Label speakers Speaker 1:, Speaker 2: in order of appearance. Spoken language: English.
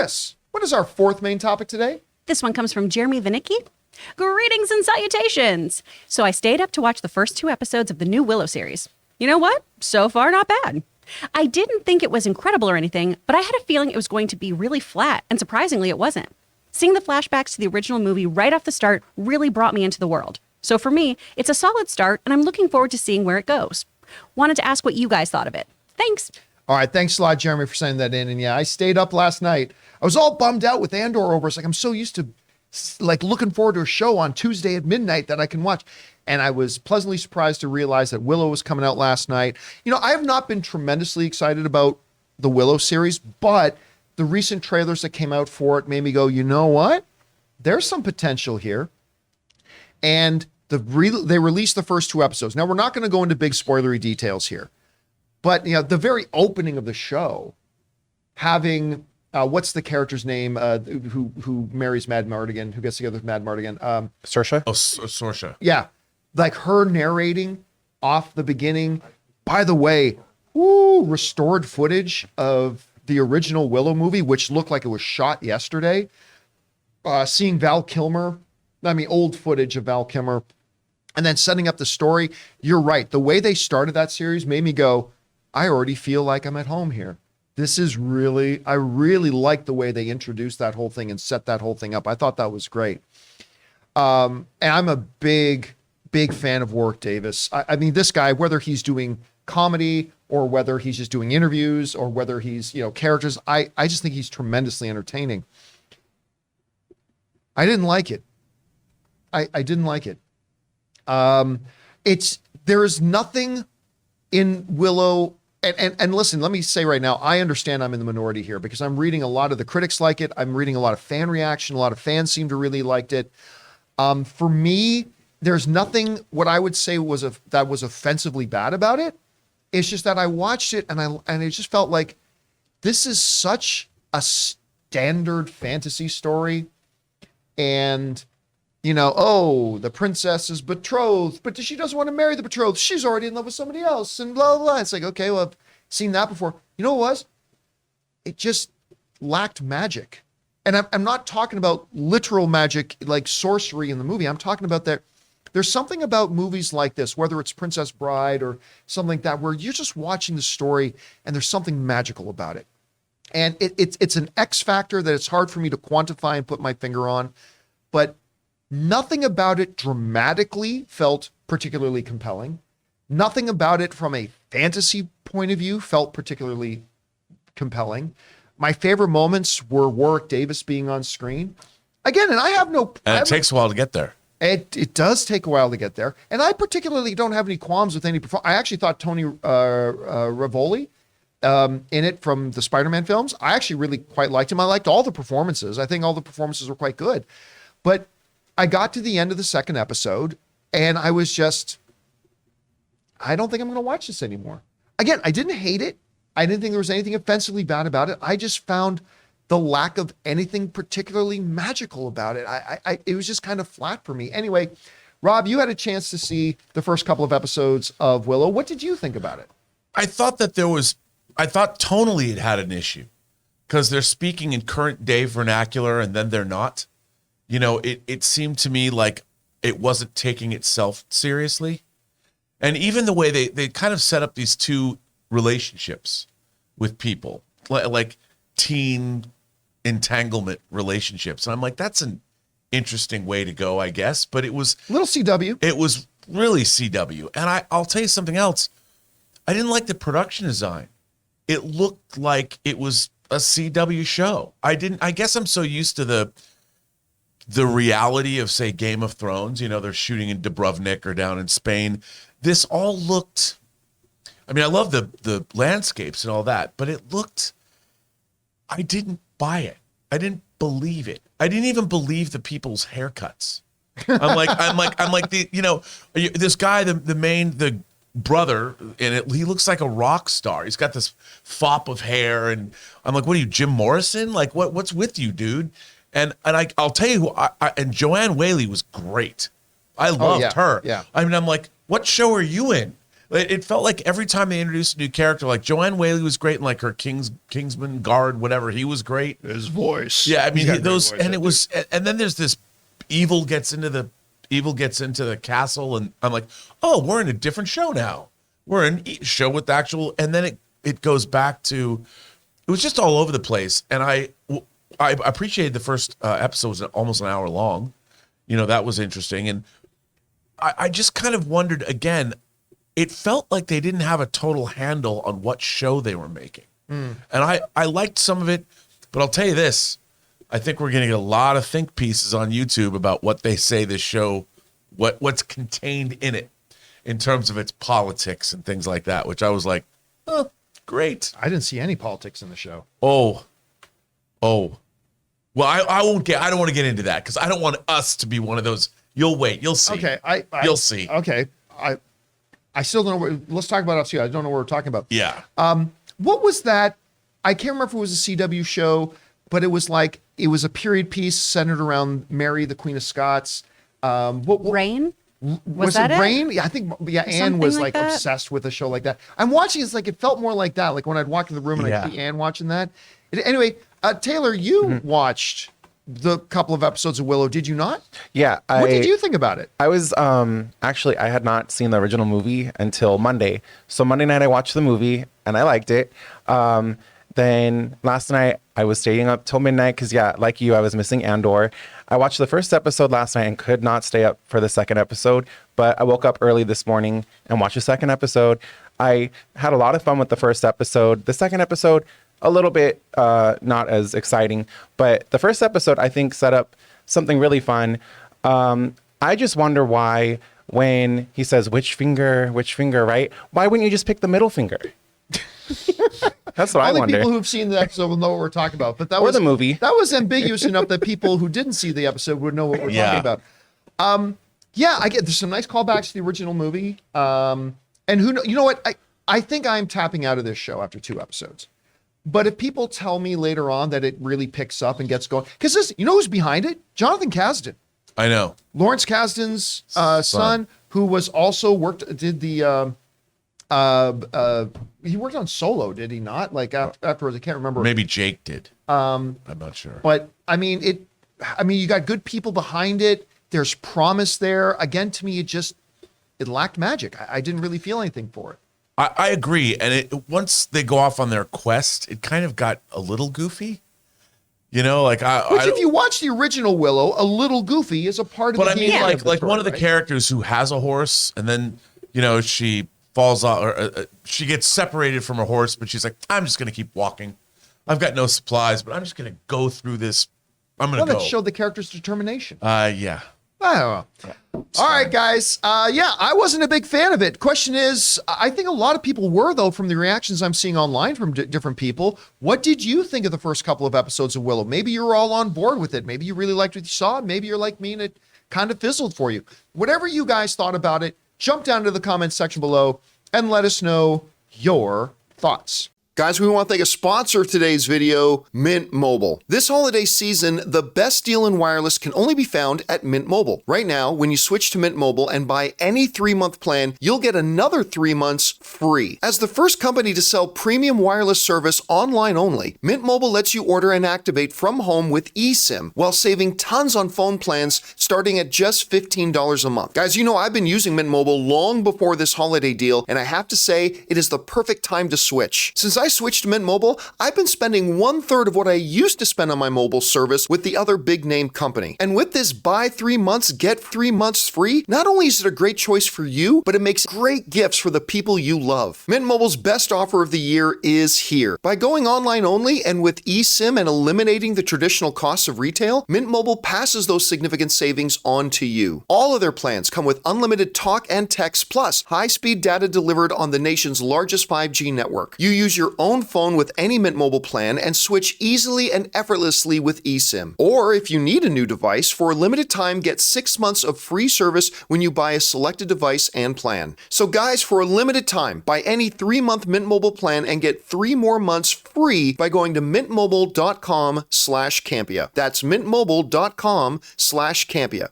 Speaker 1: Chris, what is our fourth main topic today?
Speaker 2: This one comes from Jeremy Veniki. Greetings and salutations. So I stayed up to watch the first 2 episodes of the new Willow series. You know what? So far, not bad. I didn't think it was incredible or anything, but I had a feeling it was going to be really flat, and surprisingly, it wasn't. Seeing the flashbacks to the original movie right off the start really brought me into the world. So for me, it's a solid start, and I'm looking forward to seeing where it goes. Wanted to ask what you guys thought of it. Thanks.
Speaker 1: All right, thanks a lot, Jeremy, for sending that in. And yeah, I stayed up last night. I was all bummed out with Andor over. It's like I'm so used to looking forward to a show on Tuesday at midnight that I can watch. And I was pleasantly surprised to realize that Willow was coming out last night. You know, I have not been tremendously excited about the Willow series, but the recent trailers that came out for it made me go, you know what? There's some potential here. And they released the first 2 episodes. Now, we're not going to go into big spoilery details here, but you know, the very opening of the show, having what's the character's name who marries Mad Mardigan, who gets together with Mad Mardigan?
Speaker 3: Saoirse?
Speaker 4: Oh, Saoirse.
Speaker 1: Yeah, like her narrating off the beginning. By the way, restored footage of the original Willow movie, which looked like it was shot yesterday. Seeing Val Kilmer, old footage of Val Kilmer, and then setting up the story. You're right. The way they started that series made me go, I already feel like I'm at home here. I really like the way they introduced that whole thing and set that whole thing up. I thought that was great. And I'm a big fan of Warwick Davis. I mean, this guy, whether he's doing comedy or whether he's just doing interviews or whether he's, characters, I just think he's tremendously entertaining. I didn't like it. I didn't like it. There is nothing in Willow. And listen, let me say right now, I understand I'm in the minority here because I'm reading a lot of the critics like it. I'm reading a lot of fan reaction. A lot of fans seem to really liked it. For me, there's nothing what I would say that was offensively bad about it. It's just that I watched it and it just felt like this is such a standard fantasy story. And the princess is betrothed, but she doesn't want to marry the betrothed. She's already in love with somebody else and blah, blah, blah. It's like, okay, well, I've seen that before. You know what it was? It just lacked magic. And I'm not talking about literal magic like sorcery in the movie. I'm talking about that. There's something about movies like this, whether it's Princess Bride or something like that, where you're just watching the story and there's something magical about it. And it's an X factor that it's hard for me to quantify and put my finger on, but nothing about it dramatically felt particularly compelling. Nothing about it from a fantasy point of view felt particularly compelling. My favorite moments were Warwick Davis being on screen. Again, and I have no...
Speaker 4: And it takes a while to get there.
Speaker 1: It does take a while to get there. And I particularly don't have any qualms with any performance. I actually thought Tony Rivoli in it from the Spider-Man films, I actually really quite liked him. I liked all the performances. I think all the performances were quite good. But I got to the end of the second episode and I was just, I don't think I'm going to watch this anymore. Again, I didn't hate it. I didn't think there was anything offensively bad about it. I just found the lack of anything particularly magical about it. It was just kind of flat for me. Anyway, Rob, you had a chance to see the first couple of episodes of Willow. What did you think about it?
Speaker 4: I thought tonally it had an issue because they're speaking in current day vernacular and then they're not. It seemed to me like it wasn't taking itself seriously. And even the way they kind of set up these 2 relationships with people, like teen entanglement relationships. And I'm like, that's an interesting way to go, I guess. But it was...
Speaker 1: Little CW.
Speaker 4: It was really CW. And I'll tell you something else. I didn't like the production design. It looked like it was a CW show. I guess I'm so used to the reality of, say, Game of Thrones. They're shooting in Dubrovnik or down in Spain. This all looked, I love the landscapes and all that, but it looked, I didn't buy it. I didn't believe it. I didn't even believe the people's haircuts. I'm like this guy, the brother in it, he looks like a rock star. He's got this fop of hair and I'm like, what are you, Jim Morrison? Like what's with you, dude? And I'll tell you, and Joanne Whaley was great. I loved her.
Speaker 1: Yeah.
Speaker 4: I'm like, what show are you in? It felt like every time they introduced a new character, like Joanne Whaley was great, and like her Kingsman guard, whatever, he was great.
Speaker 1: His voice.
Speaker 4: Yeah, I mean
Speaker 1: He's got a great
Speaker 4: those,
Speaker 1: voice,
Speaker 4: and
Speaker 1: that
Speaker 4: it was, and then there's this evil gets into the castle, and I'm like, oh, we're in a different show now. We're in a show with the actual, and then it goes back to, it was just all over the place, and I appreciated the first episode was almost an hour long. You know, that was interesting, and I just kind of wondered again. It felt like they didn't have a total handle on what show they were making. And I liked some of it, but I'll tell you this. I think we're going to get a lot of think pieces on YouTube about what they say this show, what's contained in it in terms of its politics and things like that, which I was like, oh, great.
Speaker 1: I didn't see any politics in the show.
Speaker 4: Oh. Well, I won't get, I don't want to get into that because I don't want us to be one of those. You'll wait. You'll see.
Speaker 1: Okay.
Speaker 4: You'll see.
Speaker 1: Okay. I still don't know. Let's talk about us here. I don't know what we're talking about.
Speaker 4: Yeah.
Speaker 1: What was that? I can't remember if it was a CW show, but it was like, it was a period piece centered around Mary, the Queen of Scots.
Speaker 2: Rain?
Speaker 1: Was
Speaker 2: that
Speaker 1: it
Speaker 2: it?
Speaker 1: Rain? Yeah, I think, yeah, Anne
Speaker 2: Something
Speaker 1: was
Speaker 2: like
Speaker 1: like
Speaker 2: that?
Speaker 1: obsessed with a show like that. I'm watching, it's like, it felt more like that. Like when I'd walk in the room and I'd see Anne watching that. Anyway, Taylor, you watched the couple of episodes of Willow, did you not?
Speaker 3: Yeah.
Speaker 1: What did you think about it?
Speaker 3: I was actually I had not seen the original movie until Monday. So Monday night I watched the movie and I liked it. Then last night I was staying up till midnight because like you, I was missing Andor. I watched the first episode last night and could not stay up for the second episode, but I woke up early this morning and watched the second episode. I had a lot of fun with the first episode. The second episode, a little bit not as exciting, but the first episode I think set up something really fun. I just wonder why when he says which finger, right? Why wouldn't you just pick the middle finger? That's what I
Speaker 1: Only
Speaker 3: wonder.
Speaker 1: people who've seen the episode will know what we're talking about. But that
Speaker 3: Or
Speaker 1: was
Speaker 3: the movie.
Speaker 1: That was ambiguous enough that people who didn't see the episode would know what we're talking about. I get there's some nice callbacks to the original movie. And you know what? I think I'm tapping out of this show after 2 episodes. But if people tell me later on that it really picks up and gets going, because this, you know who's behind it? Jonathan Kasdan.
Speaker 4: I know.
Speaker 1: Lawrence Kasdan's son, who was also did the he worked on Solo, did he not? Like afterwards, I can't remember.
Speaker 4: Maybe Jake did. I'm not sure.
Speaker 1: But I mean, you got good people behind it. There's promise there. Again, to me, it lacked magic. I didn't really feel anything for it.
Speaker 4: I agree. And once they go off on their quest, it kind of got a little goofy. You know, like
Speaker 1: Which, if you watch the original Willow, a little goofy is a part of the
Speaker 4: but I mean,
Speaker 1: game.
Speaker 4: like one of the characters who has a horse, and then she falls off, or she gets separated from her horse, but she's like, I'm just gonna keep walking. I've got no supplies, but I'm just gonna go through this. I'm gonna go.
Speaker 1: That showed the character's determination.
Speaker 4: Yeah.
Speaker 1: I don't know. All right, guys. I wasn't a big fan of it. Question is, I think a lot of people were, though, from the reactions I'm seeing online from different people. What did you think of the first couple of episodes of Willow? Maybe you were all on board with it. Maybe you really liked what you saw. Maybe you're like me and it kind of fizzled for you. Whatever you guys thought about it, jump down to the comments section below and let us know your thoughts. Guys, we want to thank a sponsor of today's video, Mint Mobile. This holiday season, the best deal in wireless can only be found at Mint Mobile. Right now, when you switch to Mint Mobile and buy any 3-month plan, you'll get another 3 months free. As the first company to sell premium wireless service online only, Mint Mobile lets you order and activate from home with eSIM while saving tons on phone plans starting at just $15 a month. Guys, I've been using Mint Mobile long before this holiday deal, and I have to say, it is the perfect time to switch. Since I switched to Mint Mobile, I've been spending 1/3 of what I used to spend on my mobile service with the other big name company. And with this buy 3 months, get 3 months free, not only is it a great choice for you, but it makes great gifts for the people you love. Mint Mobile's best offer of the year is here. By going online only and with eSIM and eliminating the traditional costs of retail, Mint Mobile passes those significant savings on to you. All of their plans come with unlimited talk and text plus high-speed data delivered on the nation's largest 5G network. You use your own phone with any Mint Mobile plan and switch easily and effortlessly with eSIM. Or if you need a new device, for a limited time, get 6 months of free service when you buy a selected device and plan. So guys, for a limited time, buy any 3-month Mint Mobile plan and get 3 more months free by going to mintmobile.com/Campea. That's mintmobile.com/Campea.